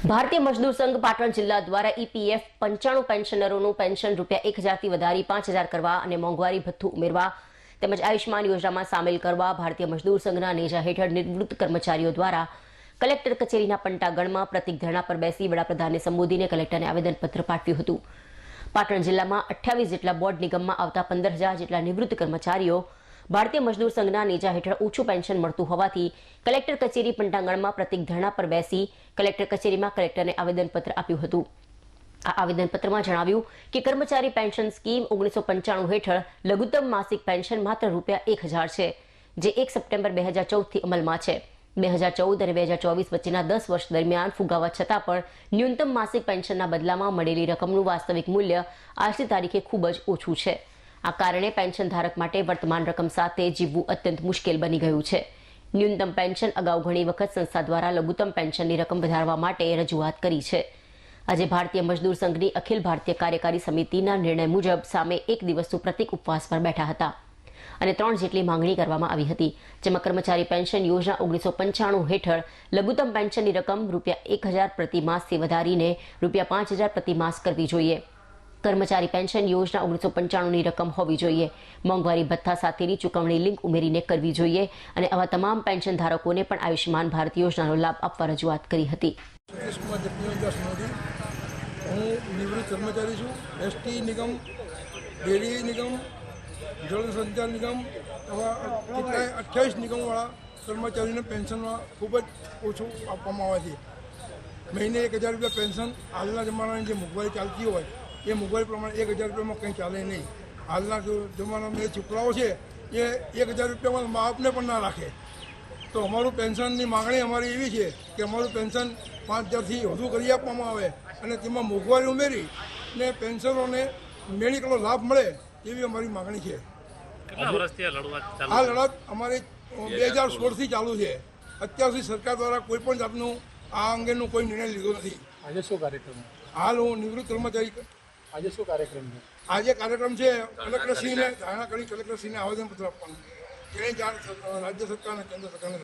ભારતીય મજદૂર સંઘ પાટણ જિલ્લા દ્વારા ઈપીએફ 95 પેન્શનરોનું પેન્શન ₹1000 થી વધારી 5000 કરવા અને મોંઘવારી ભથ્થું ઉમેરવા તેમજ આયુષ્માન યોજનામાં સામેલ કરવા ભારતીય મજદૂર સંઘના નેજા હેઠળ નિવૃત્ત કર્મચારીઓ દ્વારા કલેક્ટર કચેરીના પંટાગણમાં પ્રતિક ધરણા પર બેસી વડાપ્રધાનને સંબોધીને કલેક્ટરને આવેદનપત્ર પાઠવ્યું હતું। પાટણ જિલ્લામાં 28 જેટલા બોર્ડ નિગમમાં આવતા 15000 જેટલા નિવૃત્ત કર્મચારીઓ ભારતીય મજદૂર સંઘના નેજા હેઠળ ઊંચું પેન્શન મળતું હોવાથી કલેક્ટર કચેરી પંટાગણમાં પ્રતિક ધરણા પર બેસી કલેક્ટર કચેરીમાં કલેક્ટરને આવેદનપત્ર આપ્યું હતું। આ આવેદનપત્રમાં જણાવ્યું કે કર્મચારી પેન્શન સ્કીમ 1995 હેઠળ લઘુત્તમ માસિક પેન્શન માત્ર ₹1000 છે, જે 1 સપ્ટેમ્બર 2014 થી અમલમાં છે। 2014 અને 2024 વચ્ચેના 10 વર્ષ દરમિયાન ફુગાવા છતાં પણ ન્યૂનતમ માસિક પેન્શનના બદલામાં મળેલી રકમનું વાસ્તવિક મૂલ્ય આજની તારીખે ખૂબ જ ઓછું છે। આ કારણે પેન્શન ધારક માટે વર્તમાન રકમ સાથે જીવવું અત્યંત મુશ્કેલ બની ગયું છે। ન્યૂનતમ પેન્શન અગાઉ ઘણી વખત સંસ્થા દ્વારા લઘુત્તમ પેન્શનની રકમ વધારવા માટે રજૂઆત કરી છે। આજે ભારતીય મજદૂર સંઘની અખિલ ભારતીય કાર્યકારી સમિતિના નિર્ણય મુજબ સામે એક દિવસનું પ્રતિક ઉપવાસ પર બેઠા હતા અને 3 જેટલી માંગણી કરવામાં આવી હતી, જેમાં કર્મચારી પેન્શન યોજના 1995 હેઠળ લઘુત્તમ પેન્શનની રકમ ₹1000 પ્રતિ માસથી વધારીને ₹5000 પ્રતિ માસ કરવી જોઈએ। કર્મચારી પેન્શન યોજના 1995ની રકમ હોવી જોઈએ। મોંઘવારી ભથ્થા સાથેની ચૂકવણી લિંક ઉમેરીને કરવી જોઈએ અને આવા તમામ પેન્શન ધારકોને પણ આયુષ્માન ભારત યોજનાનો લાભ આપવા રજૂઆત કરી હતી। હું નિવૃત્ત કર્મચારી છું। એસટી નિગમ, ડેરી નિગમ, જળ સંચાર નિગમ આવા 28 નિગમવાળા કર્મચારીઓને પેન્શનમાં ખૂબ જ ઓછું આપવામાં આવે છે। મહિને ₹1000 પેન્શન હાલના જમાનાની જે મોંઘવારી ચાલતી હોય એ મોંઘવારી પ્રમાણે ₹1000 કંઈ ચાલે નહીં। હાલના જમાનામાં જે છોકરાઓ છે એ ₹1000 મા બાપને પણ ના રાખે। તો અમારું પેન્શનની માગણી અમારી એવી છે કે અમારું પેન્શન 5000થી વધુ કરી આપવામાં આવે અને તેમાં મોંઘવારી ઉમેરી ને પેન્શનરોને મેડિકલનો લાભ મળે એવી અમારી માગણી છે। આ લડત અમારી 2016થી ચાલુ છે। અત્યાર સુધી સરકાર દ્વારા કોઈ પણ જાતનું આ અંગેનું કોઈ નિર્ણય લીધો નથી। આજે શું કાર્યક્રમ? હાલ હું નિવૃત્ત કર્મચારી। આજે શું કાર્યક્રમ છે? આજે કાર્યક્રમ છે કલેક્ટરશ્રીને ધારણા કરી કલેક્ટરશ્રીને આવેદનપત્ર આપવાનું, જેની જાણ રાજ્ય સરકાર અને કેન્દ્ર સરકારને